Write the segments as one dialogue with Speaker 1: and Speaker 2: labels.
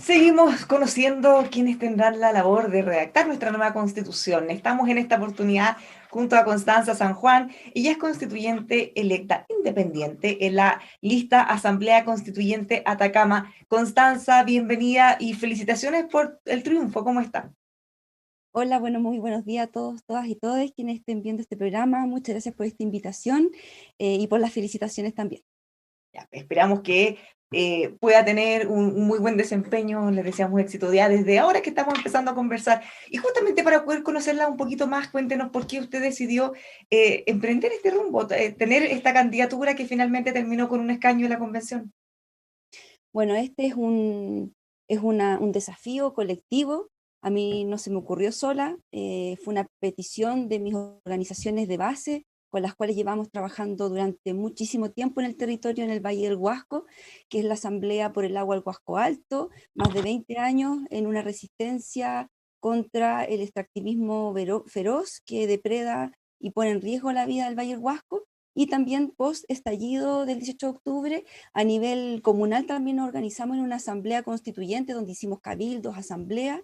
Speaker 1: Seguimos conociendo quienes tendrán la labor de redactar nuestra nueva constitución. Estamos en esta oportunidad junto a Constanza San Juan. Ella es constituyente electa independiente en la lista Asamblea Constituyente Atacama. Constanza, bienvenida y felicitaciones por el triunfo. ¿Cómo está?
Speaker 2: Hola, bueno, muy buenos días a todos, todas y todos quienes estén viendo este programa. Muchas gracias por esta invitación y por las felicitaciones también.
Speaker 1: Ya, esperamos que pueda tener un muy buen desempeño. Les deseamos éxito ya desde ahora que estamos empezando a conversar. Y justamente para poder conocerla un poquito más, cuéntenos por qué usted decidió emprender este rumbo, tener esta candidatura que finalmente terminó con un escaño en la convención.
Speaker 2: Bueno, este es un desafío colectivo. A mí no se me ocurrió sola, fue una petición de mis organizaciones de base con las cuales llevamos trabajando durante muchísimo tiempo en el territorio, en el Valle del Huasco, que es la Asamblea por el Agua al Huasco Alto, más de 20 años en una resistencia contra el extractivismo feroz que depreda y pone en riesgo la vida del Valle del Huasco, y también post estallido del 18 de octubre. A nivel comunal también nos organizamos en una asamblea constituyente donde hicimos cabildos, asambleas,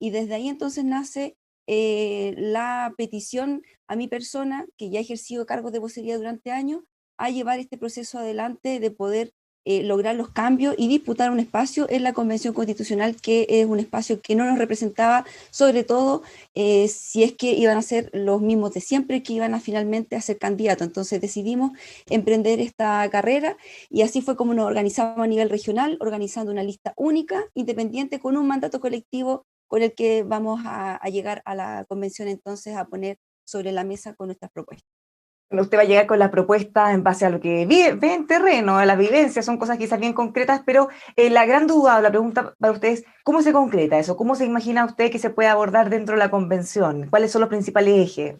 Speaker 2: y desde ahí entonces nace la petición a mi persona, que ya he ejercido cargos de vocería durante años, a llevar este proceso adelante de poder lograr los cambios y disputar un espacio en la Convención Constitucional, que es un espacio que no nos representaba, sobre todo si es que iban a ser los mismos de siempre que iban a finalmente a ser candidatos. Entonces decidimos emprender esta carrera y así fue como nos organizamos a nivel regional, organizando una lista única, independiente, con un mandato colectivo con el que vamos a llegar a la convención entonces a poner sobre la mesa con nuestras propuestas.
Speaker 1: Bueno, usted va a llegar con la propuesta en base a lo que ve en terreno, a las vivencias, son cosas quizás bien concretas, pero la gran duda o la pregunta para usted es, ¿cómo se concreta eso? ¿Cómo se imagina usted que se puede abordar dentro de la convención? ¿Cuáles son los principales ejes?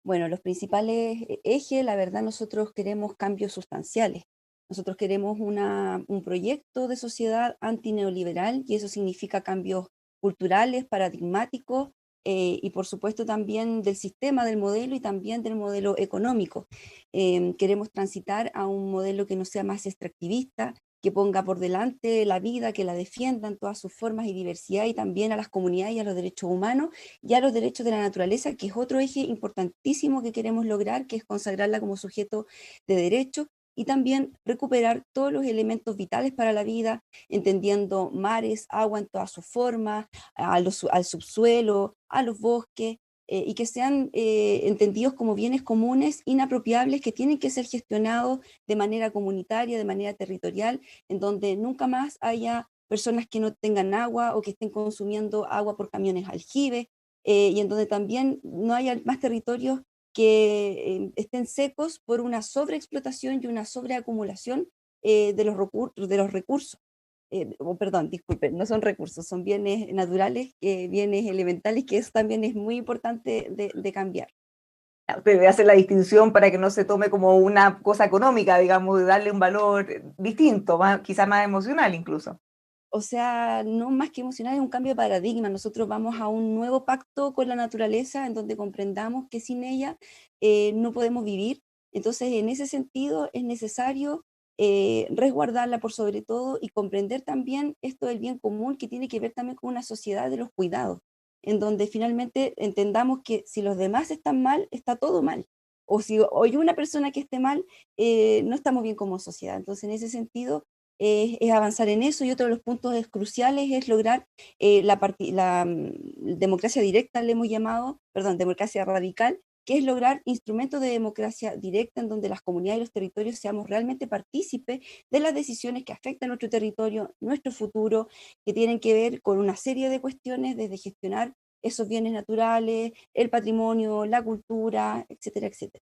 Speaker 2: Bueno, los principales ejes, la verdad, nosotros queremos cambios sustanciales. Nosotros queremos un proyecto de sociedad antineoliberal y eso significa cambios culturales, paradigmáticos y por supuesto también del sistema, del modelo y también del modelo económico. Queremos transitar a un modelo que no sea más extractivista, que ponga por delante la vida, que la defienda en todas sus formas y diversidad, y también a las comunidades y a los derechos humanos y a los derechos de la naturaleza, que es otro eje importantísimo que queremos lograr, que es consagrarla como sujeto de derecho, y también recuperar todos los elementos vitales para la vida, entendiendo mares, agua en todas sus formas, al subsuelo, a los bosques, y que sean entendidos como bienes comunes inapropiables que tienen que ser gestionados de manera comunitaria, de manera territorial, en donde nunca más haya personas que no tengan agua o que estén consumiendo agua por camiones aljibes, y en donde también no haya más territorios que estén secos por una sobreexplotación y una sobreacumulación de los recursos. Perdón, disculpen, no son recursos, son bienes naturales, bienes elementales, que eso también es muy importante de cambiar.
Speaker 1: Usted hace la distinción para que no se tome como una cosa económica, digamos, de darle un valor distinto, quizás más emocional incluso.
Speaker 2: O sea, no más que emocional, es un cambio de paradigma. Nosotros vamos a un nuevo pacto con la naturaleza en donde comprendamos que sin ella no podemos vivir. Entonces, en ese sentido, es necesario resguardarla por sobre todo y comprender también esto del bien común, que tiene que ver también con una sociedad de los cuidados, en donde finalmente entendamos que si los demás están mal, está todo mal. O si hay una persona que esté mal, no estamos bien como sociedad. Entonces, en ese sentido, es avanzar en eso, y otro de los puntos cruciales es lograr democracia directa, le hemos llamado, perdón, democracia radical, que es lograr instrumentos de democracia directa en donde las comunidades y los territorios seamos realmente partícipes de las decisiones que afectan nuestro territorio, nuestro futuro, que tienen que ver con una serie de cuestiones, desde gestionar esos bienes naturales, el patrimonio, la cultura, etcétera, etcétera.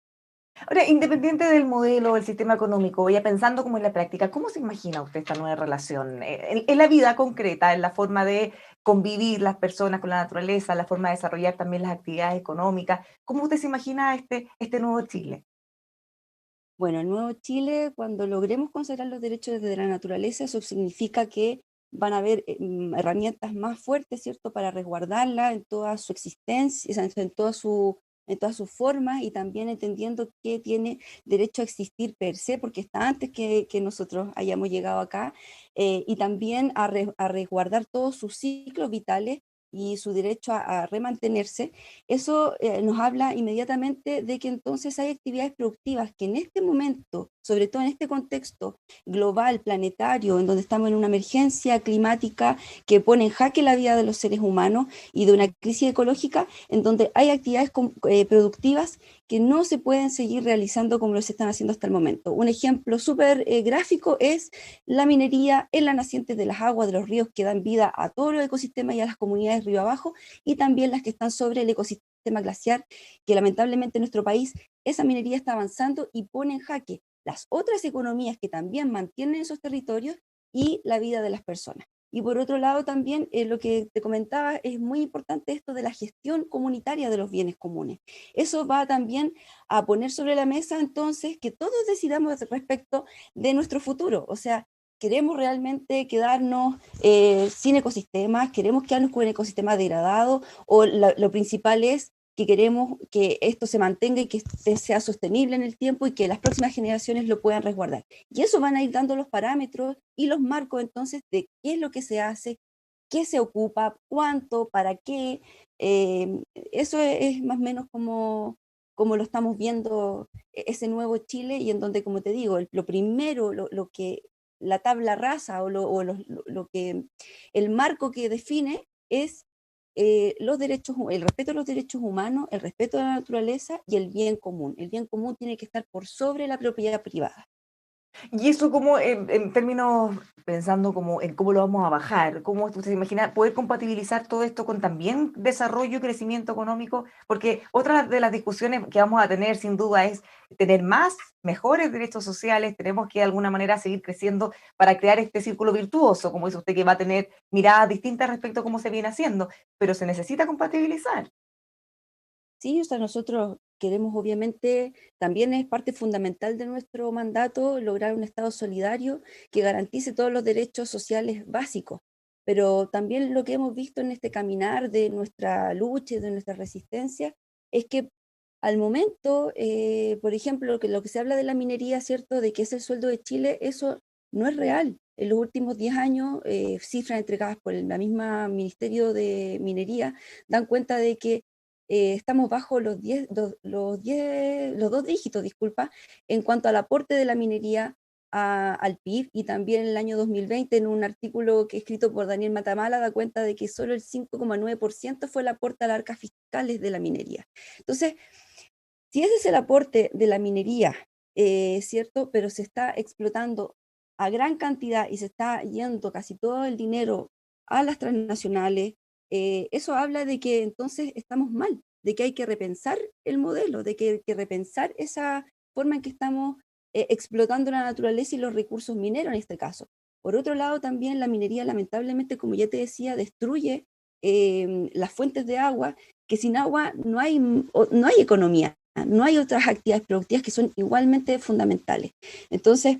Speaker 1: Ahora, independiente del modelo, del sistema económico, ya pensando como en la práctica, ¿cómo se imagina usted esta nueva relación? En la vida concreta, en la forma de convivir las personas con la naturaleza, la forma de desarrollar también las actividades económicas. ¿Cómo usted se imagina este nuevo Chile?
Speaker 2: Bueno, el nuevo Chile, cuando logremos conservar los derechos de la naturaleza, eso significa que van a haber herramientas más fuertes, ¿cierto?, para resguardarla en toda su existencia, o sea, en toda su en todas sus formas y también entendiendo que tiene derecho a existir per se, porque está antes que nosotros hayamos llegado acá, y también a resguardar todos sus ciclos vitales y su derecho a remantenerse. Eso nos habla inmediatamente de que entonces hay actividades productivas que en este momento, sobre todo en este contexto global, planetario, en donde estamos en una emergencia climática que pone en jaque la vida de los seres humanos y de una crisis ecológica, en donde hay actividades productivas que no se pueden seguir realizando como lo se están haciendo hasta el momento. Un ejemplo súper gráfico es la minería en las nacientes de las aguas de los ríos que dan vida a todos los ecosistemas y a las comunidades río abajo, y también las que están sobre el ecosistema glaciar, que lamentablemente en nuestro país esa minería está avanzando y pone en jaque las otras economías que también mantienen esos territorios y la vida de las personas. Y por otro lado también lo que te comentaba, es muy importante esto de la gestión comunitaria de los bienes comunes. Eso va también a poner sobre la mesa entonces que todos decidamos respecto de nuestro futuro. O sea, queremos realmente quedarnos sin ecosistemas, queremos quedarnos con un ecosistema degradado, o lo principal es que queremos que esto se mantenga y que sea sostenible en el tiempo y que las próximas generaciones lo puedan resguardar. Y eso van a ir dando los parámetros y los marcos entonces de qué es lo que se hace, qué se ocupa, cuánto, para qué. Eso es más o menos como lo estamos viendo ese nuevo Chile, y en donde, como te digo, lo primero, lo que la tabla rasa lo que el marco que define es los derechos, el respeto a los derechos humanos, el respeto a la naturaleza y el bien común. El bien común tiene que estar por sobre la propiedad privada.
Speaker 1: Y eso como en términos, pensando como en cómo lo vamos a bajar, cómo usted se imagina poder compatibilizar todo esto con también desarrollo y crecimiento económico, porque otra de las discusiones que vamos a tener sin duda es tener más, mejores derechos sociales, tenemos que de alguna manera seguir creciendo para crear este círculo virtuoso, como dice usted, que va a tener miradas distintas respecto a cómo se viene haciendo, pero se necesita compatibilizar.
Speaker 2: Sí, o sea, nosotros queremos obviamente, también es parte fundamental de nuestro mandato, lograr un Estado solidario que garantice todos los derechos sociales básicos. Pero también lo que hemos visto en este caminar de nuestra lucha y de nuestra resistencia es que al momento, por ejemplo, lo que se habla de la minería, ¿cierto? De que es el sueldo de Chile, eso no es real. En los últimos 10 años, cifras entregadas por el misma Ministerio de Minería dan cuenta de que estamos bajo los dos dígitos, disculpa, en cuanto al aporte de la minería al PIB, y también en el año 2020, en un artículo que escrito por Daniel Matamala, da cuenta de que solo el 5,9% fue el aporte a las arcas fiscales de la minería. Entonces, si ese es el aporte de la minería, ¿cierto? Pero se está explotando a gran cantidad y se está yendo casi todo el dinero a las transnacionales, eso habla de que entonces estamos mal, de que hay que repensar el modelo, de que hay que repensar esa forma en que estamos explotando la naturaleza y los recursos mineros en este caso. Por otro lado, también la minería, lamentablemente, como ya te decía, destruye las fuentes de agua, que sin agua no hay economía, no hay otras actividades productivas que son igualmente fundamentales. Entonces,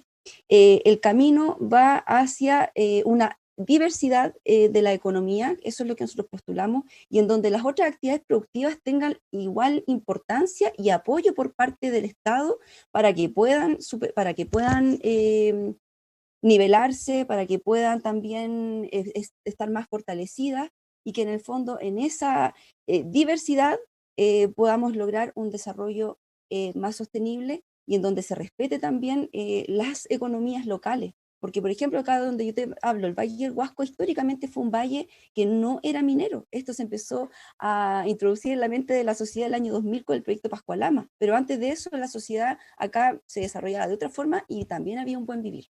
Speaker 2: el camino va hacia una diversidad de la economía, eso es lo que nosotros postulamos, y en donde las otras actividades productivas tengan igual importancia y apoyo por parte del Estado para que puedan nivelarse, para que puedan también estar más fortalecidas, y que en el fondo en esa diversidad podamos lograr un desarrollo más sostenible, y en donde se respete también las economías locales. Porque, por ejemplo, acá donde yo te hablo, el Valle del Huasco históricamente fue un valle que no era minero. Esto se empezó a introducir en la mente de la sociedad el año 2000 con el proyecto Pascualama. Pero antes de eso, la sociedad acá se desarrollaba de otra forma y también había un buen vivir.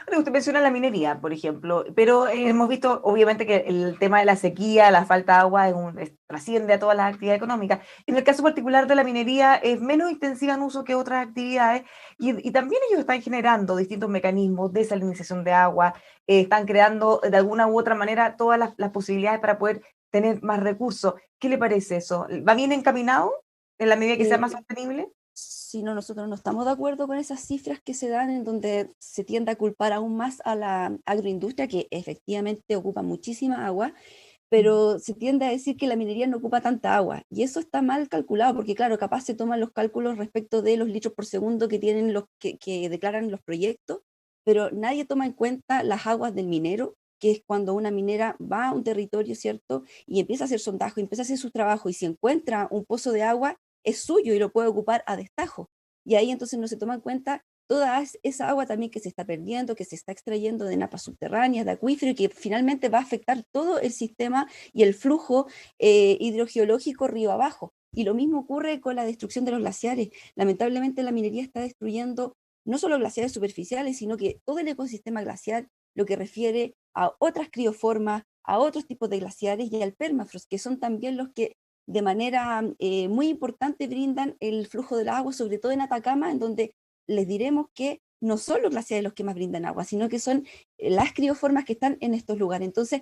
Speaker 1: Bueno, usted menciona la minería, por ejemplo, pero hemos visto obviamente que el tema de la sequía, la falta de agua trasciende a todas las actividades económicas. En el caso particular de la minería es menos intensiva en uso que otras actividades y también ellos están generando distintos mecanismos de salinización de agua, están creando de alguna u otra manera todas las posibilidades para poder tener más recursos. ¿Qué le parece eso? ¿Va bien encaminado en la medida que sea más
Speaker 2: Eh,
Speaker 1: sostenible?
Speaker 2: si no, nosotros no estamos de acuerdo con esas cifras que se dan en donde se tiende a culpar aún más a la agroindustria, que efectivamente ocupa muchísima agua, pero se tiende a decir que la minería no ocupa tanta agua, y eso está mal calculado, porque claro, capaz se toman los cálculos respecto de los litros por segundo que tienen los que declaran los proyectos, pero nadie toma en cuenta las aguas del minero, que es cuando una minera va a un territorio, ¿cierto? Y empieza a hacer sondaje, empieza a hacer su trabajo, y si encuentra un pozo de agua, es suyo y lo puede ocupar a destajo. Y ahí entonces no se toma en cuenta toda esa agua también que se está perdiendo, que se está extrayendo de napas subterráneas, de acuífero, y que finalmente va a afectar todo el sistema y el flujo hidrogeológico río abajo. Y lo mismo ocurre con la destrucción de los glaciares. Lamentablemente la minería está destruyendo no solo glaciares superficiales, sino que todo el ecosistema glaciar, lo que refiere a otras crioformas, a otros tipos de glaciares y al permafrost, que son también los que de manera muy importante brindan el flujo del agua, sobre todo en Atacama, en donde les diremos que no son los glaciares los que más brindan agua, sino que son las crioformas que están en estos lugares. Entonces,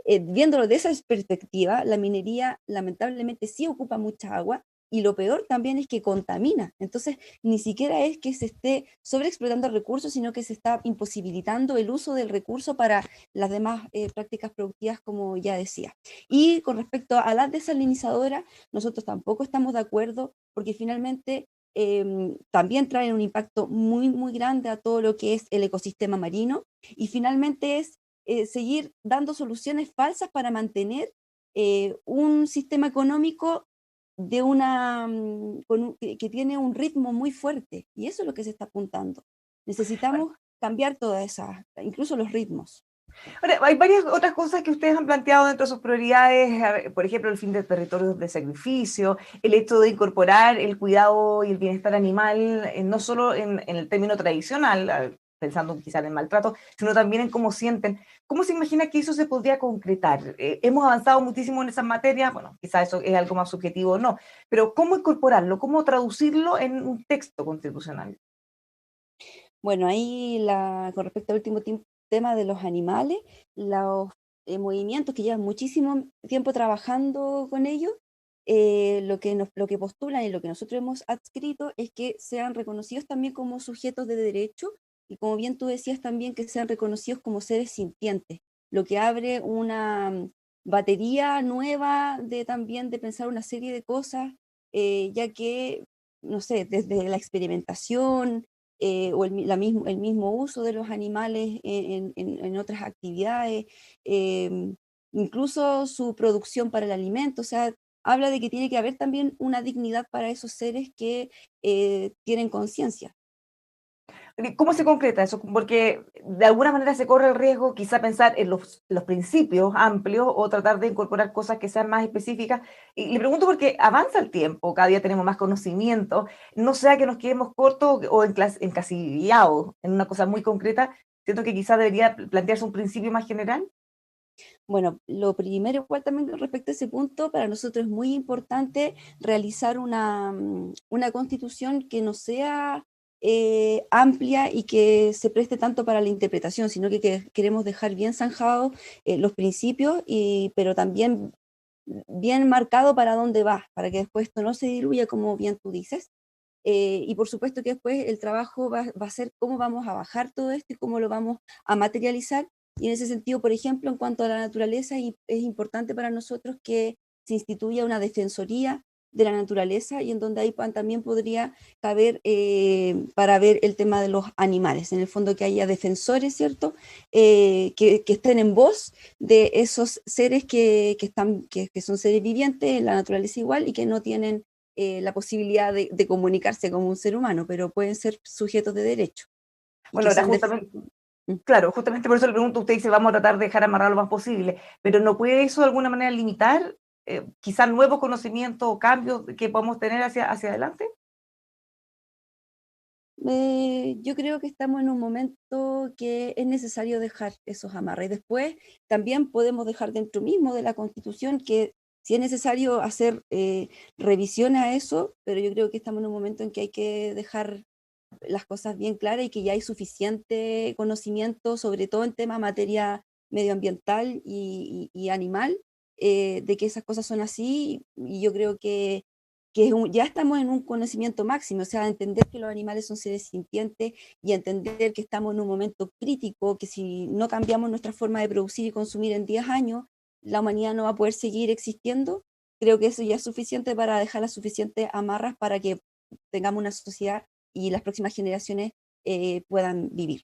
Speaker 2: viéndolo de esa perspectiva, la minería lamentablemente sí ocupa mucha agua, y lo peor también es que contamina. Entonces, ni siquiera es que se esté sobreexplotando el recurso, sino que se está imposibilitando el uso del recurso para las demás prácticas productivas, como ya decía. Y con respecto a las desalinizadoras, nosotros tampoco estamos de acuerdo, porque finalmente también traen un impacto muy, muy grande a todo lo que es el ecosistema marino, y finalmente es seguir dando soluciones falsas para mantener un sistema económico que tiene un ritmo muy fuerte, y eso es lo que se está apuntando. Necesitamos cambiar todas esas, incluso los ritmos.
Speaker 1: Ahora, hay varias otras cosas que ustedes han planteado dentro de sus prioridades, por ejemplo, el fin de territorios de sacrificio, el hecho de incorporar el cuidado y el bienestar animal, no solo en el término tradicional, pensando quizás en el maltrato, sino también en cómo sienten. ¿Cómo se imagina que eso se podría concretar? Hemos avanzado muchísimo en esas materias, bueno, quizás eso es algo más subjetivo o no, pero ¿cómo incorporarlo? ¿Cómo traducirlo en un texto constitucional?
Speaker 2: Bueno, ahí con respecto al último tema de los animales, los movimientos que llevan muchísimo tiempo trabajando con ellos, lo que postulan y lo que nosotros hemos adscrito es que sean reconocidos también como sujetos de derecho, y como bien tú decías también, que sean reconocidos como seres sintientes, lo que abre una batería nueva de también de pensar una serie de cosas, ya que, no sé, desde la experimentación, o el mismo uso de los animales en otras actividades, em, incluso su producción para el alimento. O sea, habla de que tiene que haber también una dignidad para esos seres que tienen conciencia.
Speaker 1: ¿Cómo se concreta eso? Porque de alguna manera se corre el riesgo quizá pensar en los principios amplios o tratar de incorporar cosas que sean más específicas. Y le pregunto porque avanza el tiempo, cada día tenemos más conocimiento, no sea que nos quedemos cortos o encasillados en una cosa muy concreta, siento que quizá debería plantearse un principio más general.
Speaker 2: Bueno, lo primero, igual también con respecto a ese punto, para nosotros es muy importante realizar una constitución que no sea amplia y que se preste tanto para la interpretación, sino que queremos dejar bien zanjados los principios, pero también bien marcado para dónde va, para que después esto no se diluya, como bien tú dices. Y por supuesto que después el trabajo va a ser cómo vamos a bajar todo esto y cómo lo vamos a materializar. Y en ese sentido, por ejemplo, en cuanto a la naturaleza, es importante para nosotros que se instituya una defensoría de la naturaleza, y en donde ahí también podría caber para ver el tema de los animales. En el fondo, que haya defensores, ¿cierto? Que estén en voz de esos seres que son seres vivientes en la naturaleza igual, y que no tienen la posibilidad de comunicarse como un ser humano, pero pueden ser sujetos de derecho y
Speaker 1: Bueno,
Speaker 2: que
Speaker 1: ahora
Speaker 2: sean
Speaker 1: justamente,
Speaker 2: mm.
Speaker 1: claro, justamente por eso le pregunto, usted dice, vamos a tratar de dejar amarrado lo más posible, pero ¿no puede eso de alguna manera limitar quizás nuevos conocimientos o cambios que podemos tener hacia adelante?
Speaker 2: Yo creo que estamos en un momento que es necesario dejar esos amarres. Después también podemos dejar dentro mismo de la Constitución que si es necesario hacer revisiones a eso, pero yo creo que estamos en un momento en que hay que dejar las cosas bien claras, y que ya hay suficiente conocimiento, sobre todo en tema materia medioambiental y animal, de que esas cosas son así, y yo creo que ya estamos en un conocimiento máximo, o sea, entender que los animales son seres sintientes, y entender que estamos en un momento crítico, que si no cambiamos nuestra forma de producir y consumir en 10 años, la humanidad no va a poder seguir existiendo. Creo que eso ya es suficiente para dejar las suficientes amarras para que tengamos una sociedad y las próximas generaciones puedan vivir.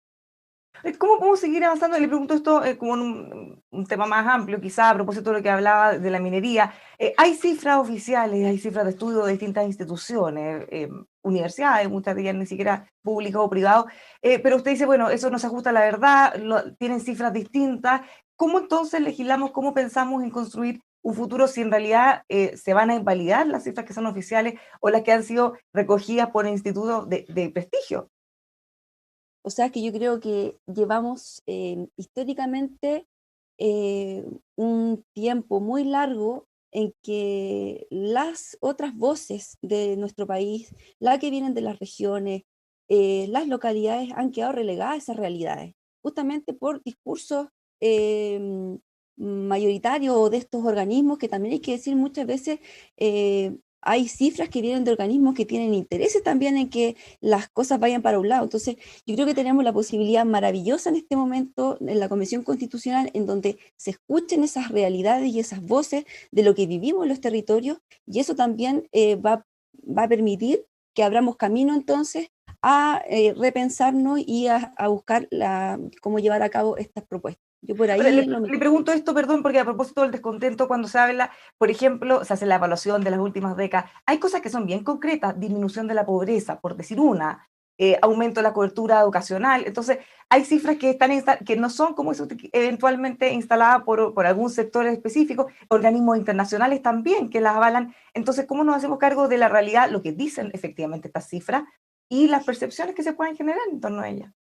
Speaker 1: ¿Cómo podemos seguir avanzando? Le pregunto esto como en un tema más amplio, quizá a propósito de lo que hablaba de la minería. Hay cifras oficiales, hay cifras de estudio de distintas instituciones, universidades, muchas de ellas ni siquiera públicas o privadas, pero usted dice, bueno, eso no se ajusta a la verdad, tienen cifras distintas. ¿Cómo entonces legislamos, cómo pensamos en construir un futuro si en realidad se van a invalidar las cifras que son oficiales o las que han sido recogidas por institutos de prestigio?
Speaker 2: O sea que yo creo que llevamos históricamente un tiempo muy largo en que las otras voces de nuestro país, las que vienen de las regiones, las localidades han quedado relegadas a esas realidades, justamente por discursos eh, mayoritarios o de estos organismos que también hay que decir muchas veces, hay cifras que vienen de organismos que tienen intereses también en que las cosas vayan para un lado. Entonces, yo creo que tenemos la posibilidad maravillosa en este momento en la Convención Constitucional en donde se escuchen esas realidades y esas voces de lo que vivimos en los territorios y eso también va a permitir que abramos camino entonces a repensarnos y a buscar cómo llevar a cabo estas propuestas. Yo por
Speaker 1: Ahora,
Speaker 2: ahí es lo
Speaker 1: le
Speaker 2: mismo.
Speaker 1: pregunto esto, perdón, porque a propósito del descontento, cuando se habla, por ejemplo, se hace la evaluación de las últimas décadas, hay cosas que son bien concretas, disminución de la pobreza, por decir una, aumento de la cobertura educacional. Entonces, hay cifras que, que no son como eso, eventualmente instaladas por algún sector específico, organismos internacionales también que las avalan. Entonces, ¿cómo nos hacemos cargo de la realidad, lo que dicen efectivamente estas cifras y las percepciones que se pueden generar en torno a ellas?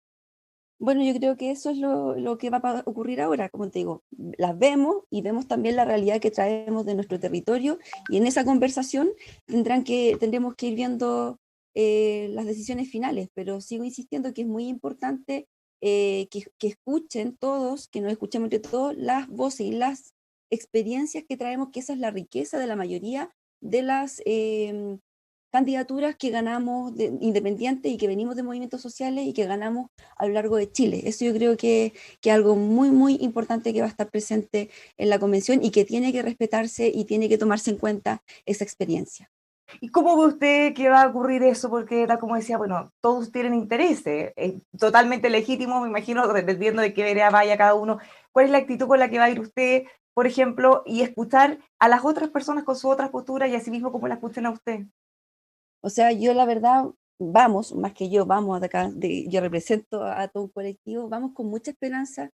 Speaker 2: Bueno, yo creo que eso es lo que va a ocurrir ahora, como te digo, las vemos y vemos también la realidad que traemos de nuestro territorio y en esa conversación tendremos que ir viendo las decisiones finales, pero sigo insistiendo que es muy importante que escuchen todos, que nos escuchemos entre todos las voces y las experiencias que traemos, que esa es la riqueza de la mayoría de las candidaturas que ganamos independientes y que venimos de movimientos sociales y que ganamos a lo largo de Chile. Eso yo creo que es algo muy, muy importante que va a estar presente en la convención y que tiene que respetarse y tiene que tomarse en cuenta esa experiencia.
Speaker 1: ¿Y cómo ve usted que va a ocurrir eso? Porque era como decía, bueno, todos tienen intereses, totalmente legítimo, me imagino, dependiendo de qué vereda vaya cada uno. ¿Cuál es la actitud con la que va a ir usted, por ejemplo, y escuchar a las otras personas con su otra postura y así mismo como la escuchen a usted?
Speaker 2: O sea, yo la verdad, vamos, más que yo, vamos de acá, yo represento a todo un colectivo, vamos con mucha esperanza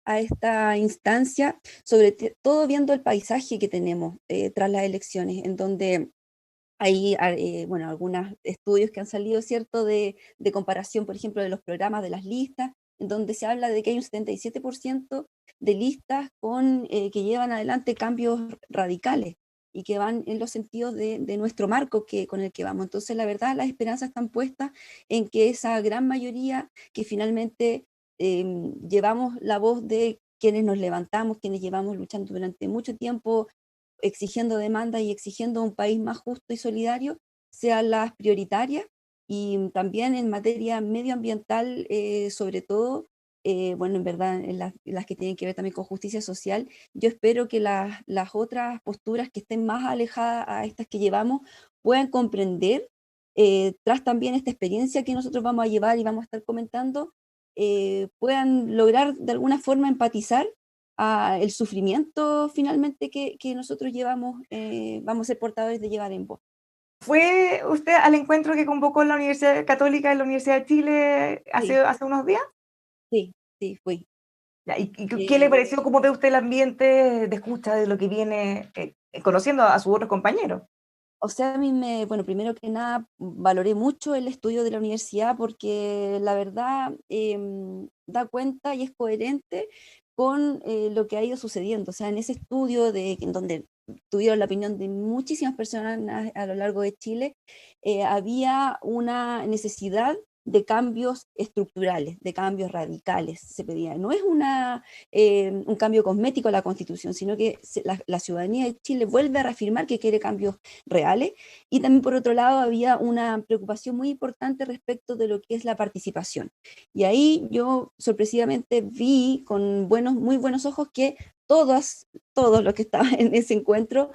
Speaker 2: a esta instancia, todo viendo el paisaje que tenemos tras las elecciones, en donde hay, bueno, algunos estudios que han salido, ¿cierto?, de comparación, por ejemplo, de los programas de las listas, en donde se habla de que hay un 77% de listas que llevan adelante cambios radicales y que van en los sentidos de nuestro marco con el que vamos. Entonces, la verdad, las esperanzas están puestas en que esa gran mayoría que finalmente llevamos la voz de quienes nos levantamos, quienes llevamos luchando durante mucho tiempo exigiendo demandas y exigiendo un país más justo y solidario, sean las prioritarias y también en materia medioambiental, sobre todo, bueno, en verdad, en las que tienen que ver también con justicia social, yo espero que las otras posturas que estén más alejadas a estas que llevamos puedan comprender, tras también esta experiencia que nosotros vamos a llevar y vamos a estar comentando, puedan lograr de alguna forma empatizar el sufrimiento finalmente que nosotros llevamos, vamos a ser portadores de llevar en voz.
Speaker 1: ¿Fue usted al encuentro que convocó la Universidad Católica en la Universidad de Chile
Speaker 2: Sí,
Speaker 1: hace unos días?
Speaker 2: sí, sí, fui.
Speaker 1: Ya, ¿y qué le
Speaker 2: Eh,
Speaker 1: pareció? ¿Cómo ve usted el ambiente de escucha de lo que viene conociendo a sus otros compañeros?
Speaker 2: o sea, a mí bueno, primero que nada, valoré mucho el estudio de la universidad porque la verdad da cuenta y es coherente con lo que ha ido sucediendo. O sea, en ese estudio en donde tuvieron la opinión de muchísimas personas a lo largo de Chile, había una necesidad de cambios estructurales, de cambios radicales, se pedía. No es un cambio cosmético a la Constitución, sino que la ciudadanía de Chile vuelve a reafirmar que quiere cambios reales. Y también, por otro lado, había una preocupación muy importante respecto de lo que es la participación. Y ahí yo sorpresivamente vi con muy buenos ojos que todos los que estaban en ese encuentro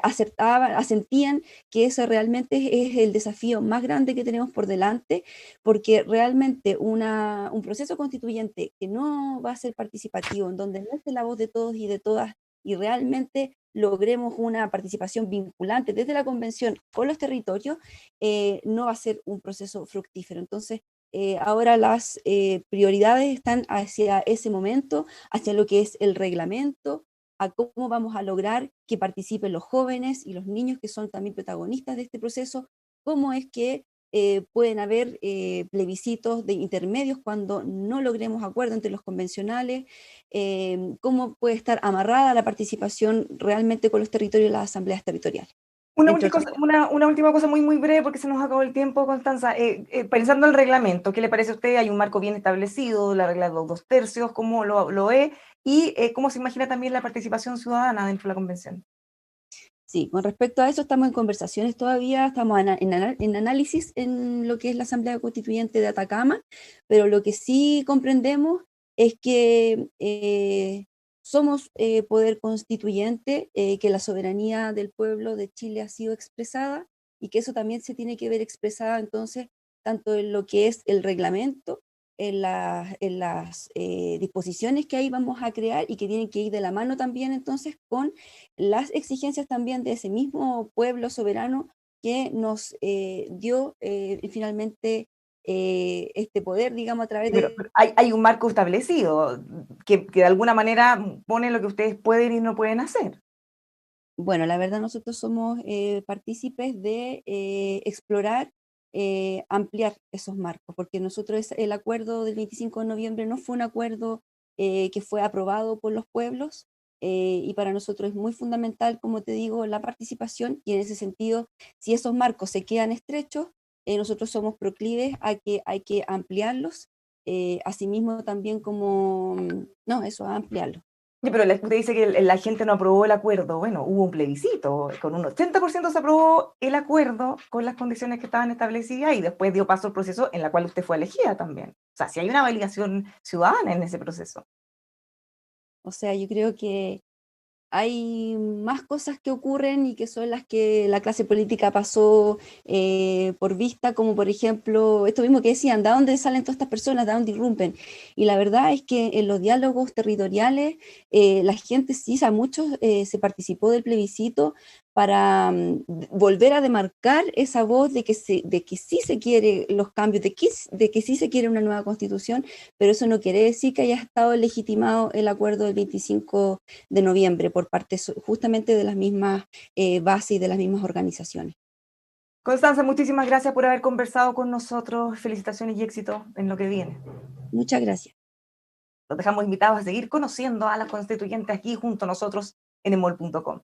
Speaker 2: asentían que ese realmente es el desafío más grande que tenemos por delante, porque realmente un proceso constituyente que no va a ser participativo, en donde no esté la voz de todos y de todas, y realmente logremos una participación vinculante desde la convención con los territorios, no va a ser un proceso fructífero. Entonces, ahora las prioridades están hacia ese momento, hacia lo que es el reglamento, a cómo vamos a lograr que participen los jóvenes y los niños que son también protagonistas de este proceso, cómo es que pueden haber plebiscitos de intermedios cuando no logremos acuerdo entre los convencionales, cómo puede estar amarrada la participación realmente con los territorios y las asambleas territoriales, entre otras cosas.
Speaker 1: Una última cosa muy, muy breve porque se nos acabó el tiempo, Constanza. Pensando en el reglamento, ¿qué le parece a usted? Hay un marco bien establecido, la regla de los 2/3, ¿cómo lo es? Y cómo se imagina también la participación ciudadana dentro de la convención.
Speaker 2: Sí, con respecto a eso estamos en conversaciones todavía, estamos en análisis en lo que es la Asamblea Constituyente de Atacama, pero lo que sí comprendemos es que somos poder constituyente, que la soberanía del pueblo de Chile ha sido expresada y que eso también se tiene que ver expresada entonces tanto en lo que es el reglamento, en las disposiciones que ahí vamos a crear y que tienen que ir de la mano también entonces con las exigencias también de ese mismo pueblo soberano que nos dio finalmente este poder, digamos, a través de...
Speaker 1: Pero hay un marco establecido que de alguna manera pone lo que ustedes pueden y no pueden hacer.
Speaker 2: Bueno, la verdad nosotros somos partícipes de explorar, ampliar esos marcos, porque nosotros el acuerdo del 25 de noviembre no fue un acuerdo que fue aprobado por los pueblos, y para nosotros es muy fundamental, como te digo, la participación, y en ese sentido, si esos marcos se quedan estrechos, nosotros somos proclives a que hay que ampliarlos, asimismo también como, no, eso, a ampliarlos.
Speaker 1: Oye, pero usted dice que la gente no aprobó el acuerdo. Bueno, hubo un plebiscito, con un 80% se aprobó el acuerdo con las condiciones que estaban establecidas y después dio paso al proceso en la cual usted fue elegida también. O sea, si hay una validación ciudadana en ese proceso.
Speaker 2: O sea, yo creo que hay más cosas que ocurren y que son las que la clase política pasó por vista, como por ejemplo, esto mismo que decían, ¿de dónde salen todas estas personas? ¿De dónde irrumpen? Y la verdad es que en los diálogos territoriales, la gente sí, o sea, muchos se participó del plebiscito para volver a demarcar esa voz de que sí se quiere los cambios, de que sí se quiere una nueva constitución, pero eso no quiere decir que haya estado legitimado el acuerdo del 25 de noviembre por parte justamente de las mismas bases y de las mismas organizaciones.
Speaker 1: Constanza, muchísimas gracias por haber conversado con nosotros. Felicitaciones y éxito en lo que viene.
Speaker 2: Muchas gracias.
Speaker 1: Los dejamos invitados a seguir conociendo a la constituyente aquí junto a nosotros en emol.com.